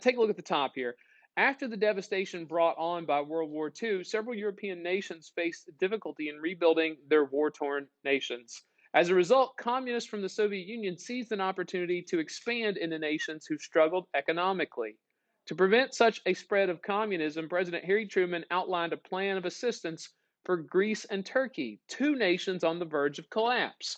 Take a look at the top here. After the devastation brought on by World War II, several European nations faced difficulty in rebuilding their war torn nations. As a result, communists from the Soviet Union seized an opportunity to expand into nations who struggled economically. To prevent such a spread of communism, President Harry Truman outlined a plan of assistance for Greece and Turkey, two nations on the verge of collapse.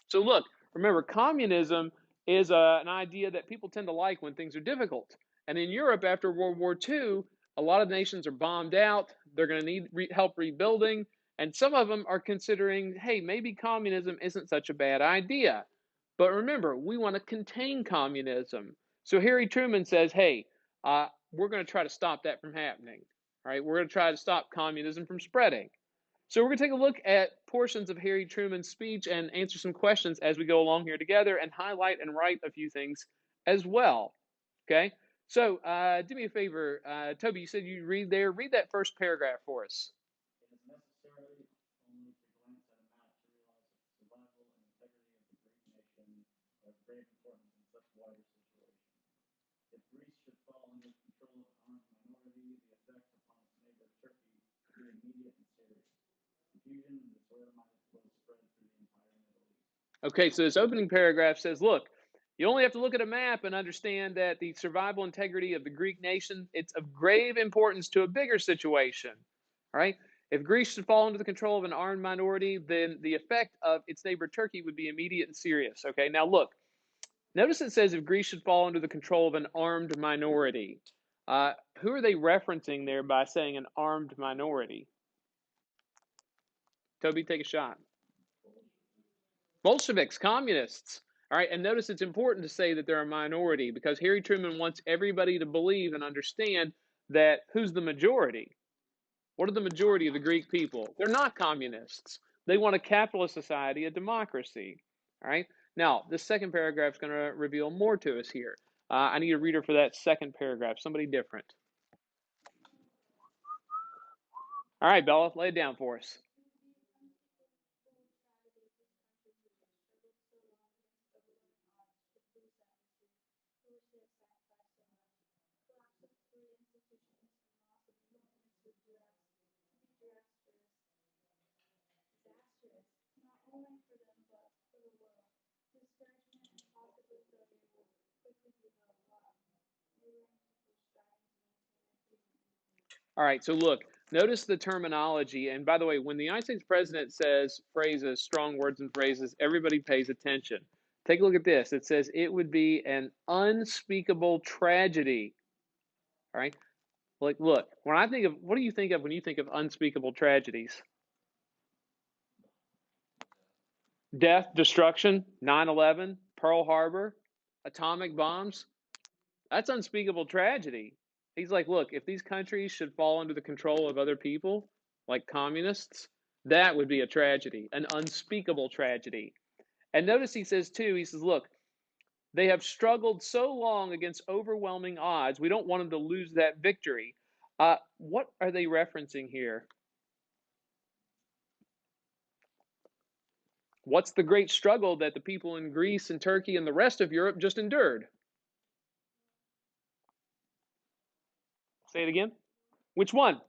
So, look, remember, communism is an idea that people tend to like when things are difficult. And in Europe, after World War II, a lot of nations are bombed out. They're going to need help rebuilding. And some of them are considering, hey, maybe communism isn't such a bad idea. But remember, we want to contain communism. So Harry Truman says, hey, we're going to try to stop that from happening. All right, we're going to try to stop communism from spreading. So we're going to take a look at portions of Harry Truman's speech and answer some questions as we go along here together and highlight and write a few things as well. Okay? So do me a favor, Toby, you said you read there. Read that first paragraph for us. It is necessary only to glance at a map to realize that the survival and integrity of the Greek nation are of great importance in such wider situations. If Greece should fall under the control of an armed minority, the effect upon its neighbor Turkey would be immediate and serious. Confusion and disorder might as well spread through the entire Middle East. Okay, so this opening paragraph says, look, you only have to look at a map and understand that the survival integrity of the Greek nation, it's of grave importance to a bigger situation. All right? If Greece should fall under the control of an armed minority, then the effect of its neighbor Turkey would be immediate and serious. Okay, now look, notice it says if Greece should fall under the control of an armed minority. Who are they referencing there by saying an armed minority? Toby, take a shot. Bolsheviks, communists. All right, and notice it's important to say that they're a minority because Harry Truman wants everybody to believe and understand that who's the majority? What are the majority of the Greek people? They're not communists. They want a capitalist society, a democracy. All right, now this second paragraph is going to reveal more to us here. I need a reader for that second paragraph, somebody different. All right, Bella, lay it down for us. All right, so look, notice the terminology. And by the way, when the United States president says phrases, strong words and phrases, everybody pays attention. Take a look at this. It says it would be an unspeakable tragedy. All right, like, look, when I think of, what do you think of when you think of unspeakable tragedies? Death, destruction, 9/11, Pearl Harbor, atomic bombs. That's unspeakable tragedy. He's like, look, if these countries should fall under the control of other people, like communists, that would be a tragedy, an unspeakable tragedy. And notice he says, too, he says, look, they have struggled so long against overwhelming odds, we don't want them to lose that victory. What are they referencing here? What's the great struggle that the people in Greece and Turkey and the rest of Europe just endured? Say it again. Which one?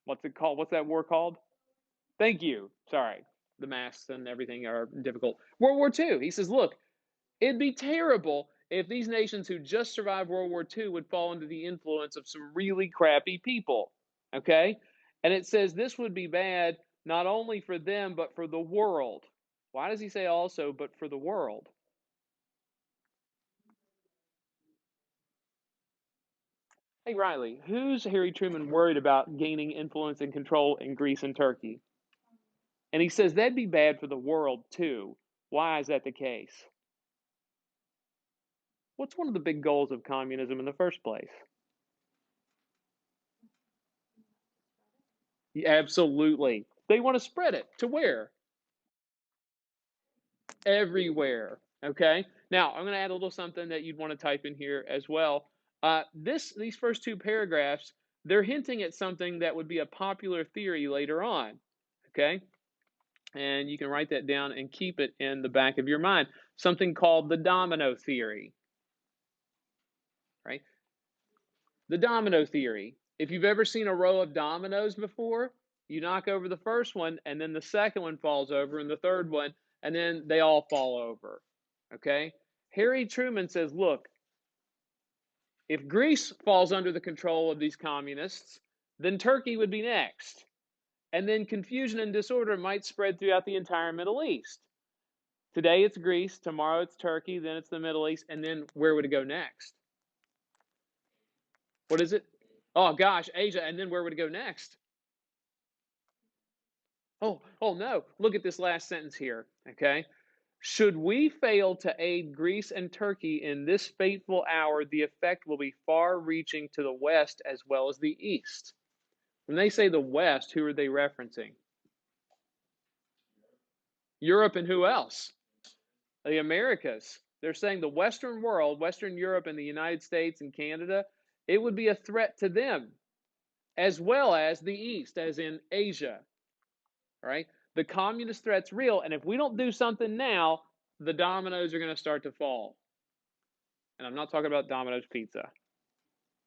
What's it called? What's that war called? Thank you. Sorry. The masks and everything are difficult. World War II. He says, look, it'd be terrible if these nations who just survived World War II would fall under the influence of some really crappy people. Okay? And it says this would be bad not only for them, but for the world. Why does he say also, but for the world? Hey, Riley, who's Harry Truman worried about gaining influence and control in Greece and Turkey? And he says that'd be bad for the world too. Why is that the case? What's one of the big goals of communism in the first place? Yeah, absolutely. They want to spread it to where? Everywhere. Okay. Now I'm going to add a little something that you'd want to type in here as well. These first two paragraphs, they're hinting at something that would be a popular theory later on. Okay. And you can write that down and keep it in the back of your mind. Something called the domino theory, right? The domino theory. If you've ever seen a row of dominoes before, you knock over the first one, and then the second one falls over, and the third one, and then they all fall over. Okay? Harry Truman says, look, if Greece falls under the control of these communists, then Turkey would be next. And then confusion and disorder might spread throughout the entire Middle East. Today it's Greece, tomorrow it's Turkey, then it's the Middle East, and then where would it go next? What is it? Oh gosh, Asia, and then where would it go next? Oh no, look at this last sentence here, okay? Should we fail to aid Greece and Turkey in this fateful hour, the effect will be far reaching to the West as well as the East. When they say the West, who are they referencing? Europe and who else? The Americas. They're saying the Western world, Western Europe and the United States and Canada, it would be a threat to them, as well as the East, as in Asia. Right? The communist threat's real, and if we don't do something now, the dominoes are going to start to fall. And I'm not talking about Domino's Pizza.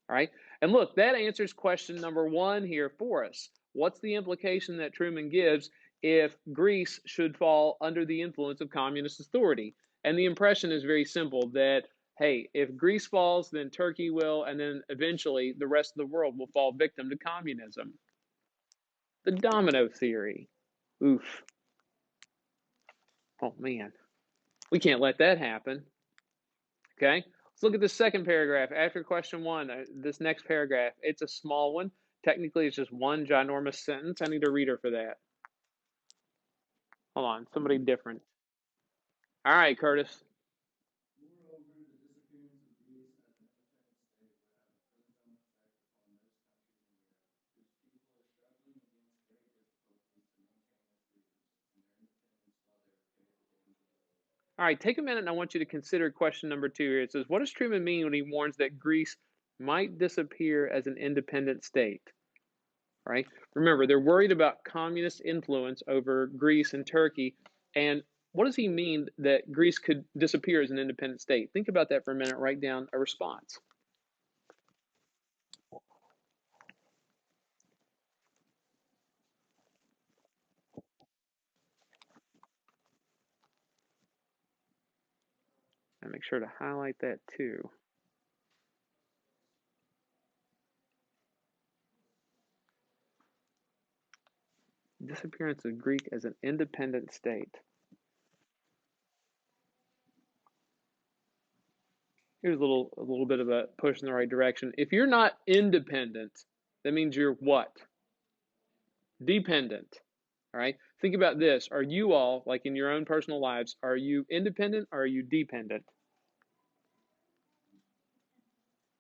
All right? And look, that answers question number 1 here for us. What's the implication that Truman gives if Greece should fall under the influence of communist authority? And the impression is very simple that, hey, if Greece falls, then Turkey will, and then eventually the rest of the world will fall victim to communism. The domino theory. Oof. Oh, man. We can't let that happen. Okay? Let's look at the second paragraph. After question 1, this next paragraph, it's a small one. Technically, it's just one ginormous sentence. I need a reader for that. Hold on, somebody different. All right, Curtis. Moreover, the disappearance of Greece as an independent state would have a profound effect upon those countries in Europe whose people are struggling against great difficulties to maintain their freedoms and their independence while they are fearful dangers of war. All right, take a minute and I want you to consider question number 2 here. It says, what does Truman mean when he warns that Greece might disappear as an independent state? All right? Remember, they're worried about communist influence over Greece and Turkey. And what does he mean that Greece could disappear as an independent state? Think about that for a minute. Write down a response. And make sure to highlight that too. Disappearance of Greek as an independent state. Here's a little bit of a push in the right direction. If you're not independent, that means you're what? Dependent. All right? Think about this. Are you all, like in your own personal lives, are you independent or are you dependent?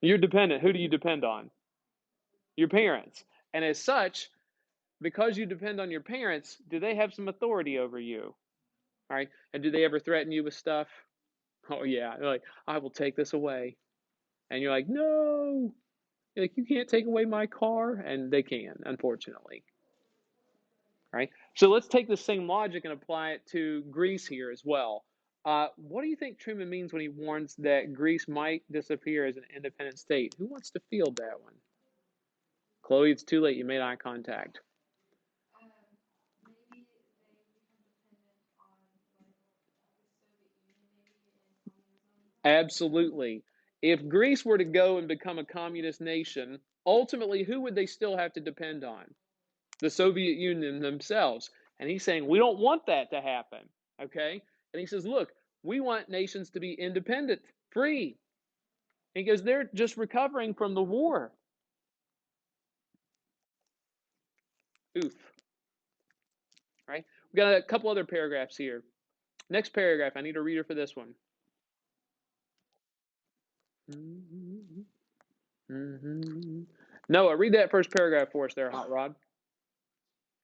You're dependent. Who do you depend on? Your parents. And as such, because you depend on your parents, do they have some authority over you? All right? And do they ever threaten you with stuff? Oh, yeah. They're like, I will take this away. And you're like, no. You're like, you can't take away my car. And they can, unfortunately. Right? So let's take the same logic and apply it to Greece here as well. What do you think Truman means when he warns that Greece might disappear as an independent state? Who wants to field that one? Chloe, it's too late. You made eye contact. Maybe they become dependent on like the Soviet Union, maybe in communism. Absolutely. If Greece were to go and become a communist nation, ultimately, who would they still have to depend on? The Soviet Union themselves. And he's saying, we don't want that to happen. Okay? And he says, look, we want nations to be independent, free. And he goes, they're just recovering from the war. Oof. Right? We've got a couple other paragraphs here. Next paragraph, I need a reader for this one. Noah, read that first paragraph for us there, Hot Rod.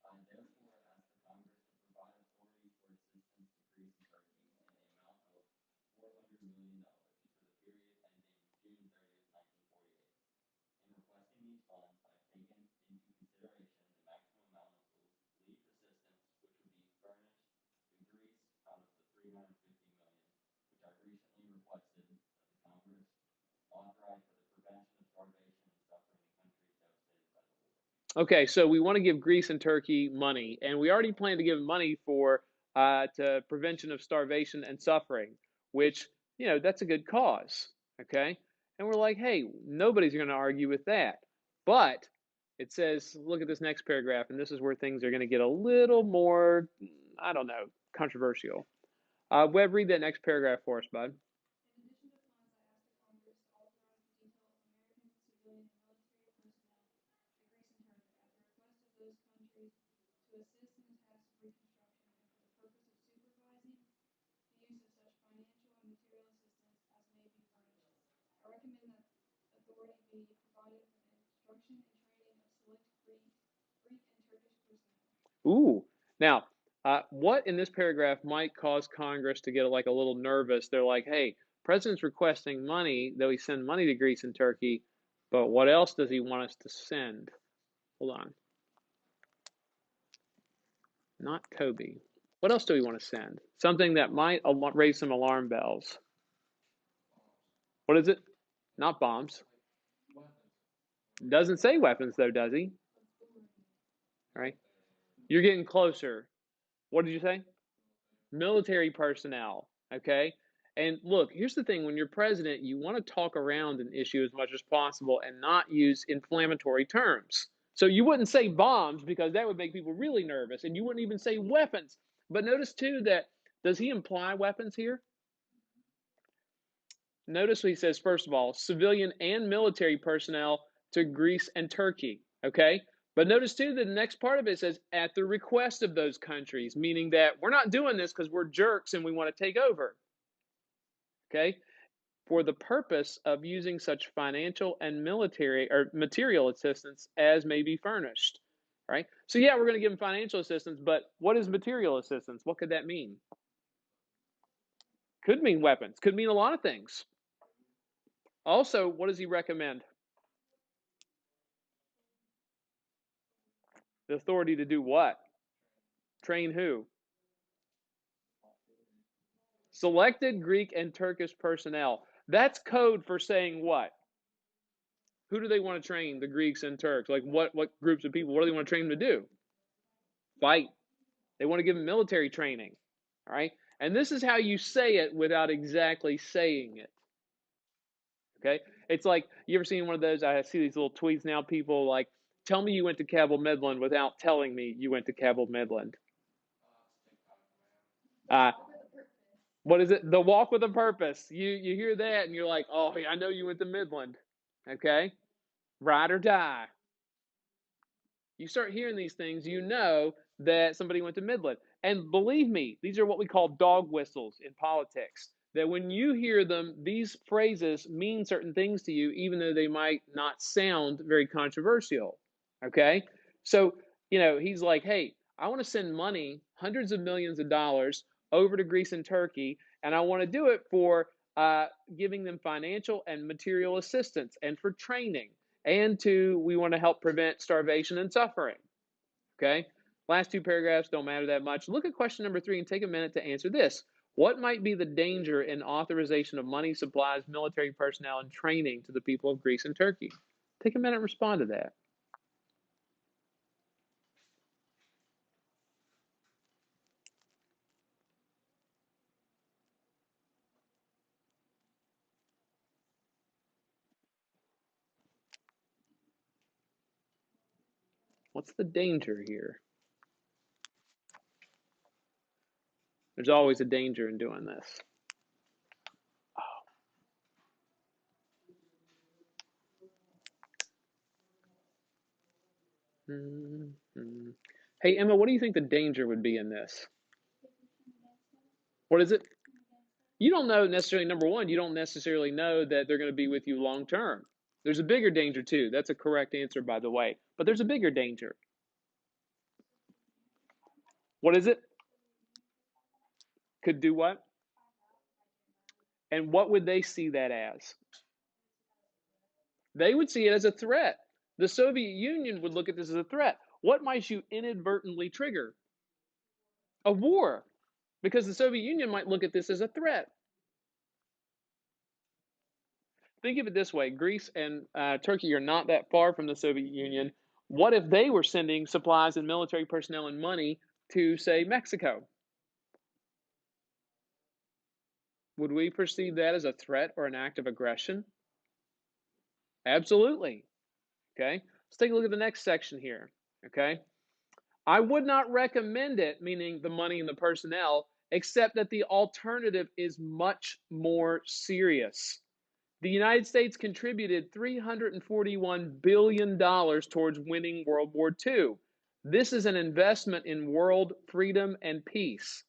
I therefore ask the Congress to provide authority for assistance to Greece and Turkey in the amount of $400 million for the period ending June 30th, 1948. In requesting these funds, I have taken into consideration the maximum amount of relief assistance which would be furnished requested that the Congress authorize for the prevention of starvation and suffering in countries devastated by the war. Okay, so we want to give Greece and Turkey money, and we already plan to give money for to prevention of starvation and suffering, which, that's a good cause. Okay, and we're like, hey, nobody's going to argue with that. But it says, look at this next paragraph, and this is where things are going to get a little more, I don't know, controversial. Webb, read that next paragraph for us, bud. In addition to funds, I asked the Congress to authorize the detail of American civilian and military personnel to Greece and Turkey at the request of those countries to assist in the task of reconstruction and for the purpose of supervising the use of such financial and material assistance as may be furnished. I recommend that authority be provided for the instruction and training of select Greek and Turkish personnel. Ooh. Now, what in this paragraph might cause Congress to get like a little nervous? They're like, hey, president's requesting money, though he send money to Greece and Turkey, but what else does he want us to send? Hold on. Not Kobe. What else do we want to send? Something that might raise some alarm bells. What is it? Not bombs. Doesn't say weapons, though, does he? All right. You're getting closer. What did you say? Military personnel. Okay. And look, here's the thing. When you're president, you want to talk around an issue as much as possible and not use inflammatory terms. So you wouldn't say bombs because that would make people really nervous. And you wouldn't even say weapons. But notice, too, that does he imply weapons here? Notice what he says, first of all, civilian and military personnel to Greece and Turkey. Okay? But notice, too, that the next part of it says, at the request of those countries, meaning that we're not doing this because we're jerks and we want to take over. Okay? For the purpose of using such financial and military or material assistance as may be furnished. Right? So, yeah, we're going to give them financial assistance, but what is material assistance? What could that mean? Could mean weapons. Could mean a lot of things. Also, what does he recommend? The authority to do what? Train who? Selected Greek and Turkish personnel. That's code for saying what? Who do they want to train? The Greeks and Turks. Like what groups of people? What do they want to train them to do? Fight. They want to give them military training. All right? And this is how you say it without exactly saying it. Okay? It's like, you ever seen one of those? I see these little tweets now, people like, tell me you went to Cabell Midland without telling me you went to Cabell Midland. What is it? The walk with a purpose. You hear that and you're like, oh, I know you went to Midland. Okay? Ride or die. You start hearing these things, you know that somebody went to Midland. And believe me, these are what we call dog whistles in politics. That when you hear them, these phrases mean certain things to you, even though they might not sound very controversial. Okay? So, he's like, hey, I want to send money, hundreds of millions of dollars, over to Greece and Turkey, and I want to do it for giving them financial and material assistance and for training. And two, we want to help prevent starvation and suffering. Okay? Last two paragraphs don't matter that much. Look at question number 3 and take a minute to answer this. What might be the danger in authorization of money, supplies, military personnel, and training to the people of Greece and Turkey? Take a minute and respond to that. What's the danger here? There's always a danger in doing this. Mm-hmm. Hey, Emma, what do you think the danger would be in this? What is it? You don't know necessarily, number one, you don't necessarily know that they're going to be with you long term. There's a bigger danger too. That's a correct answer, by the way. But there's a bigger danger. What is it? Could do what? And what would they see that as? They would see it as a threat. The Soviet Union would look at this as a threat. What might you inadvertently trigger? A war. Because the Soviet Union might look at this as a threat. Think of it this way: Greece and Turkey are not that far from the Soviet Union. What if they were sending supplies and military personnel and money to, say, Mexico? Would we perceive that as a threat or an act of aggression? Absolutely. Okay. Let's take a look at the next section here. Okay. I would not recommend it, meaning the money and the personnel, except that the alternative is much more serious. The United States contributed $341 billion towards winning World War II. This is an investment in world freedom and peace.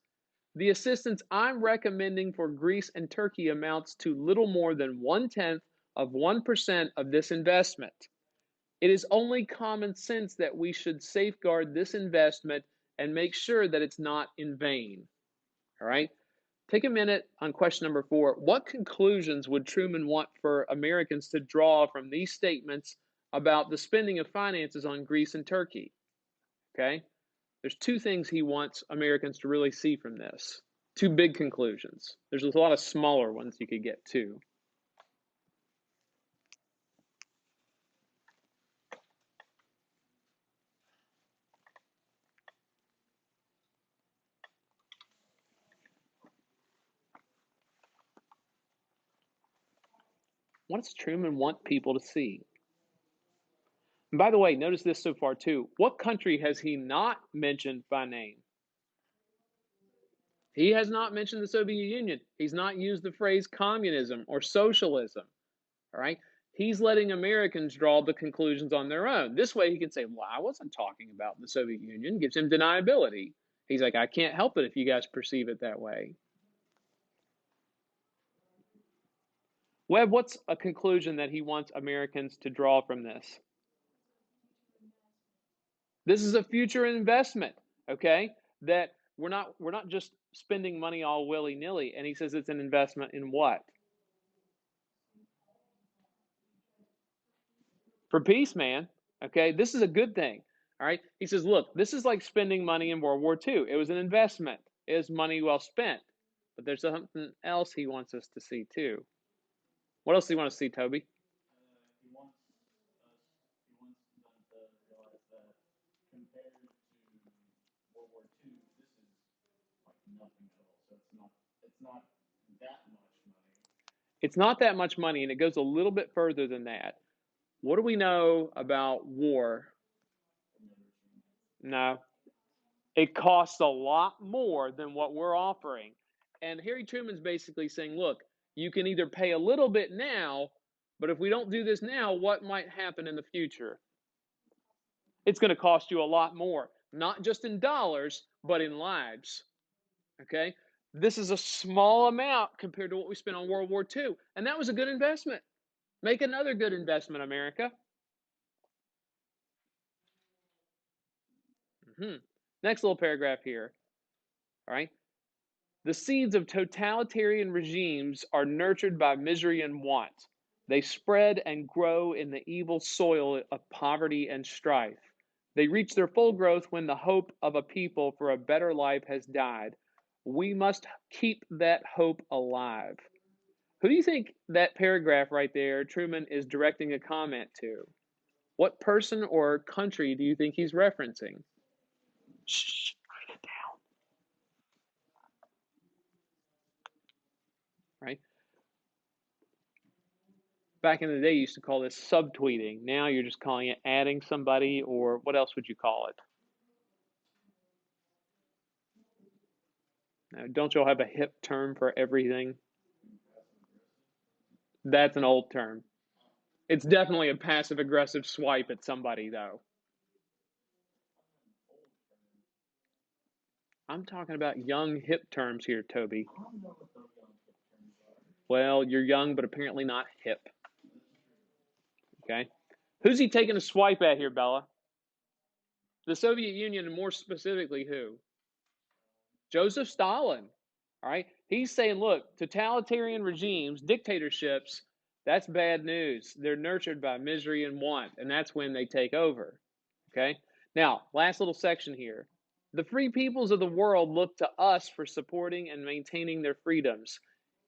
The assistance I'm recommending for Greece and Turkey amounts to little more than 0.1% of this investment. It is only common sense that we should safeguard this investment and make sure that it's not in vain. All right? Take a minute on question number 4. What conclusions would Truman want for Americans to draw from these statements about the spending of finances on Greece and Turkey? Okay? There's 2 things he wants Americans to really see from this. 2 big conclusions. There's a lot of smaller ones you could get too. What does Truman want people to see? And by the way, notice this so far too. What country has he not mentioned by name? He has not mentioned the Soviet Union. He's not used the phrase communism or socialism. All right. He's letting Americans draw the conclusions on their own. This way he can say, well, I wasn't talking about the Soviet Union. Gives him deniability. He's like, I can't help it if you guys perceive it that way. Webb, what's a conclusion that he wants Americans to draw from this? This is a future investment, okay? That we're not just spending money all willy-nilly. And he says it's an investment in what? For peace, man. Okay, this is a good thing. All right. He says, look, this is like spending money in World War II. It was an investment. It was money well spent. But there's something else he wants us to see too. What else do you want to see, Toby? He wants them to realize that compared to World War II, this is like nothing at all. So it's not that much money. It's not that much money, and it goes a little bit further than that. What do we know about war? No. It costs a lot more than what we're offering. And Harry Truman's basically saying, look, you can either pay a little bit now, but if we don't do this now, what might happen in the future? It's going to cost you a lot more, not just in dollars, but in lives. Okay? This is a small amount compared to what we spent on World War II. And that was a good investment. Make another good investment, America. Next little paragraph here. All right. The seeds of totalitarian regimes are nurtured by misery and want. They spread and grow in the evil soil of poverty and strife. They reach their full growth when the hope of a people for a better life has died. We must keep that hope alive. Who do you think that paragraph right there, Truman is directing a comment to? What person or country do you think he's referencing? Shh, write it down. Right? Back in the day, you used to call this subtweeting. Now you're just calling it adding somebody, or what else would you call it? Now, don't y'all have a hip term for everything? That's an old term. It's definitely a passive aggressive swipe at somebody, though. I'm talking about young hip terms here, Toby. I don't know what those young terms are. Well, you're young, but apparently not hip. Okay? Who's he taking a swipe at here, Bella? The Soviet Union, and more specifically, who? Joseph Stalin. All right? He's saying, look, totalitarian regimes, dictatorships, that's bad news. They're nurtured by misery and want, and that's when they take over. Okay? Now, last little section here. The free peoples of the world look to us for supporting and maintaining their freedoms.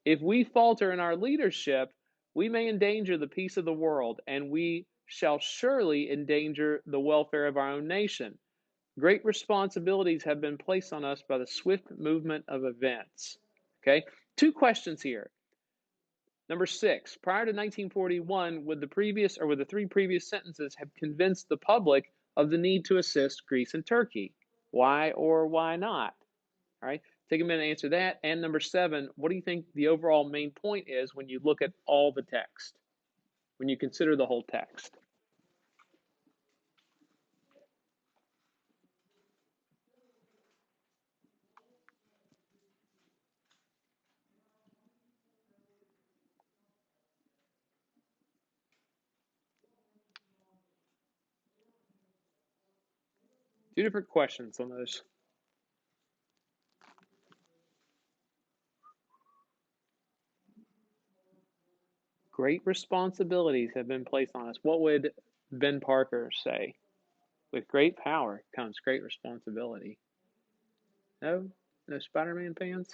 If we falter in our leadership, we may endanger the peace of the world, and we shall surely endanger the welfare of our own nation. Great responsibilities have been placed on us by the swift movement of events. Okay, two questions here. Number 6, prior to 1941, would the three previous sentences have convinced the public of the need to assist Greece and Turkey? Why or why not? All right, take a minute to answer that. And number 7, what do you think the overall main point is when you look at all the text, when you consider the whole text? Two different questions on those. Great responsibilities have been placed on us. What would Ben Parker say? With great power comes great responsibility. No? No Spider-Man fans?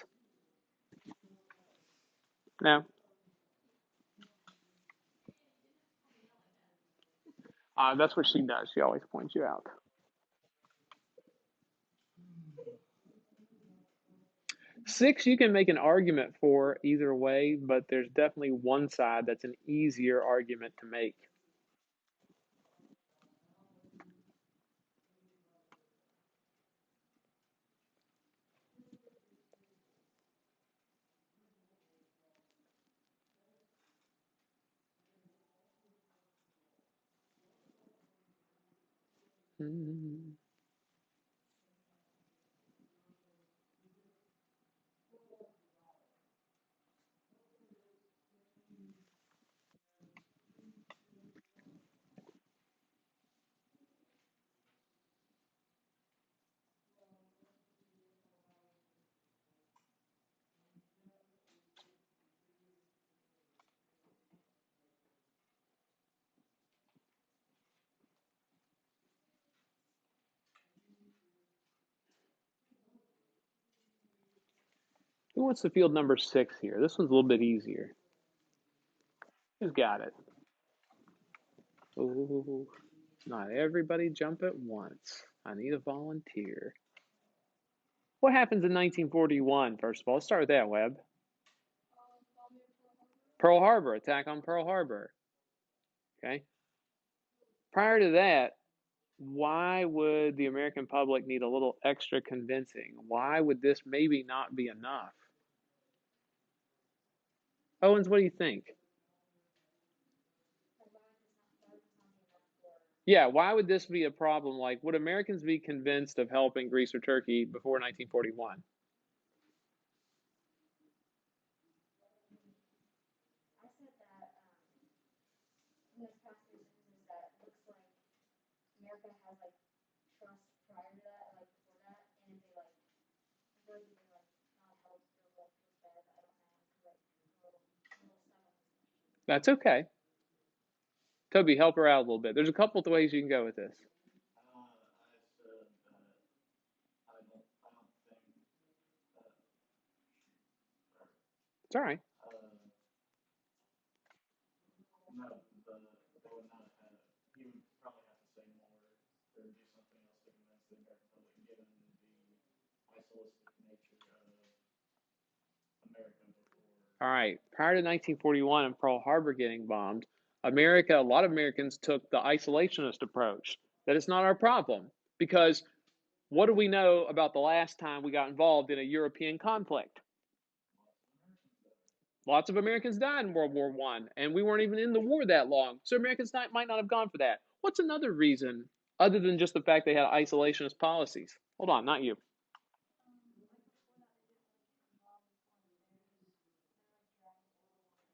No. That's what she does. She always points you out. 6, you can make an argument for either way, but there's definitely one side that's an easier argument to make. Who wants to field number 6 here? This one's a little bit easier. Who's got it? Ooh, not everybody jump at once. I need a volunteer. What happens in 1941, first of all? Let's start with that, Webb. Pearl Harbor, attack on Pearl Harbor. Okay. Prior to that, why would the American public need a little extra convincing? Why would this maybe not be enough? Owens, what do you think? Yeah, why would this be a problem? Like, would Americans be convinced of helping Greece or Turkey before 1941? I said that in this past instances that it looks like America has like trust prior to that, or like before that, and if they like, I feel like they like not help build up with that. I don't know, like a little stuck on this question. That's okay. Toby, help her out a little bit. There's a couple of ways you can go with this. It's all right. No, they would not have. He would probably have to say more or do something else to convince the American public, given the isolationist nature of America before. All right. Prior to 1941 and Pearl Harbor getting bombed, a lot of Americans took the isolationist approach that it's not our problem because what do we know about the last time we got involved in a European conflict? Lots of Americans died in World War I, and we weren't even in the war that long, so Americans might not have gone for that. What's another reason, other than just the fact they had isolationist policies? Hold on, not you.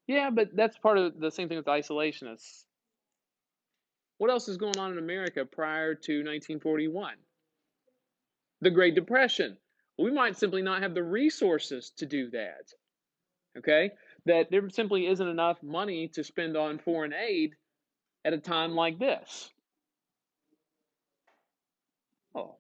Yeah, but that's part of the same thing with the isolationists. What else is going on in America prior to 1941? The Great Depression. We might simply not have the resources to do that. Okay? That there simply isn't enough money to spend on foreign aid at a time like this. Oh.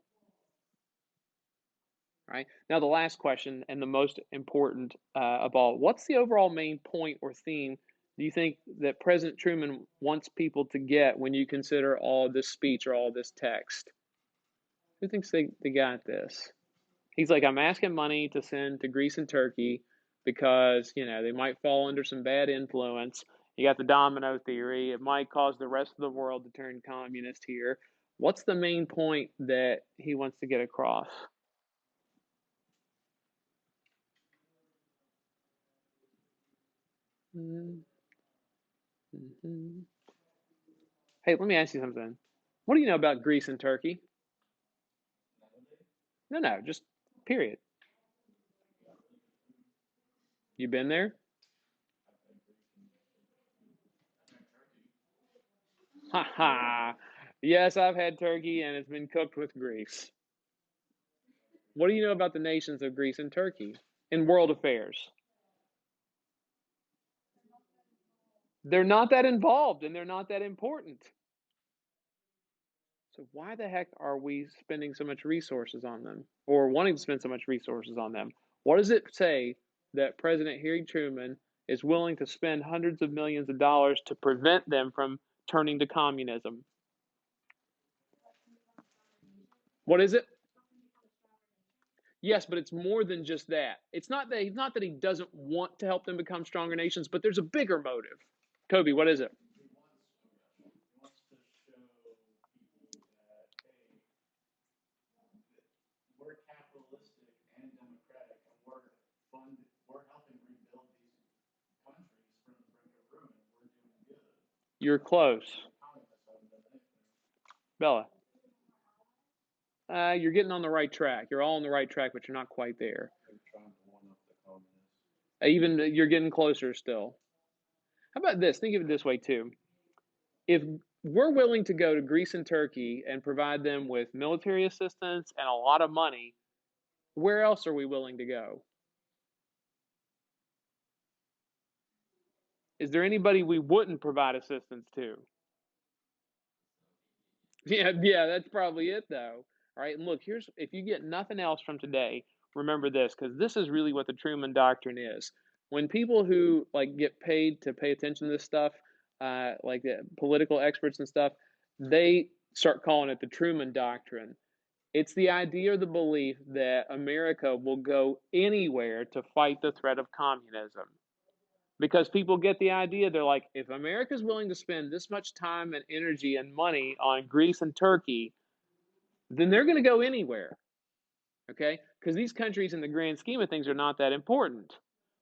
Right? Now, the last question and the most important of all, what's the overall main point or theme do you think that President Truman wants people to get when you consider all this speech or all this text? Who thinks they got this? He's like, I'm asking money to send to Greece and Turkey because, they might fall under some bad influence. You got the domino theory. It might cause the rest of the world to turn communist here. What's the main point that he wants to get across? Mm-hmm. Hey, let me ask you something. What do you know about Greece and Turkey? No, just period. You been there? Ha ha. Yes, I've had turkey and it's been cooked with grease. What do you know about the nations of Greece and Turkey in world affairs? They're not that involved and they're not that important. So why the heck are we spending so much resources on them or wanting to spend so much resources on them? What does it say that President Harry Truman is willing to spend hundreds of millions of dollars to prevent them from turning to communism? What is it? Yes, but it's more than just that. It's not that he doesn't want to help them become stronger nations, but there's a bigger motive. Kobe, what is it? He wants to show people that, hey, we're capitalistic and democratic, and we're helping rebuild these countries from the brink of ruin. We're doing good. You're close. Bella. You're getting on the right track. You're all on the right track, but you're not quite there. They're trying to one up the communists. Even you're getting closer still. How about this? Think of it this way too. If we're willing to go to Greece and Turkey and provide them with military assistance and a lot of money, where else are we willing to go? Is there anybody we wouldn't provide assistance to? Yeah, that's probably it though. All right, and look, if you get nothing else from today, remember this because this is really what the Truman Doctrine is. When people who like get paid to pay attention to this stuff, like the political experts and stuff, they start calling it the Truman Doctrine. It's the idea or the belief that America will go anywhere to fight the threat of communism. Because people get the idea, they're like, if America's willing to spend this much time and energy and money on Greece and Turkey, then they're going to go anywhere. Okay? Because these countries, in the grand scheme of things, are not that important.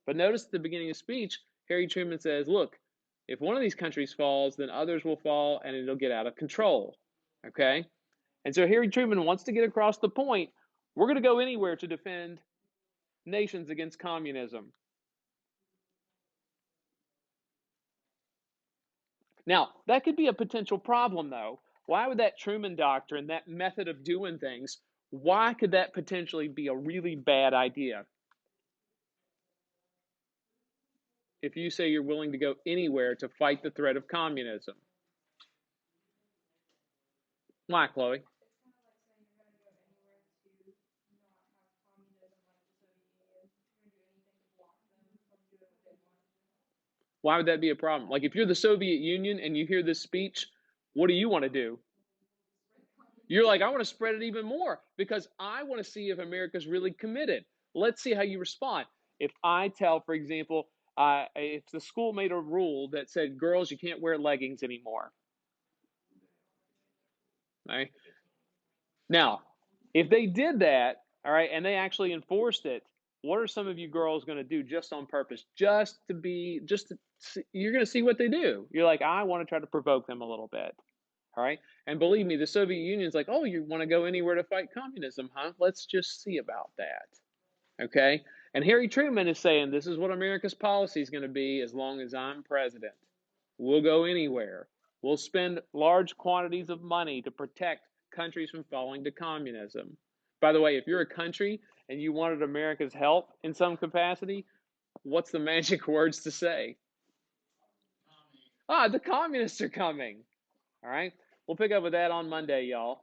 But notice at the beginning of the speech, Harry Truman says, look, if one of these countries falls, then others will fall and it'll get out of control. Okay? And so Harry Truman wants to get across the point we're going to go anywhere to defend nations against communism. Now, that could be a potential problem, though. Why would that Truman Doctrine, that method of doing things, why could that potentially be a really bad idea? If you say you're willing to go anywhere to fight the threat of communism. Why, Chloe? It's kind of like saying you're going to go anywhere to not have communism like the Soviet Union. You're going to do anything to block them from doing what they want. Why would that be a problem? Like if you're the Soviet Union and you hear this speech, what do you want to do? You're like, I want to spread it even more because I want to see if America's really committed. Let's see how you respond. If I tell, for example, if the school made a rule that said, girls, you can't wear leggings anymore. Right? Now, if they did that, all right, and they actually enforced it, what are some of you girls going to do just on purpose? You're going to see what they do. You're like, I want to try to provoke them a little bit. All right. And believe me, the Soviet Union's like, oh, you want to go anywhere to fight communism, huh? Let's just see about that. Okay. And Harry Truman is saying this is what America's policy is going to be as long as I'm president. We'll go anywhere. We'll spend large quantities of money to protect countries from falling to communism. By the way, if you're a country and you wanted America's help in some capacity, what's the magic words to say? The communists are coming. All right. We'll pick up with that on Monday, y'all.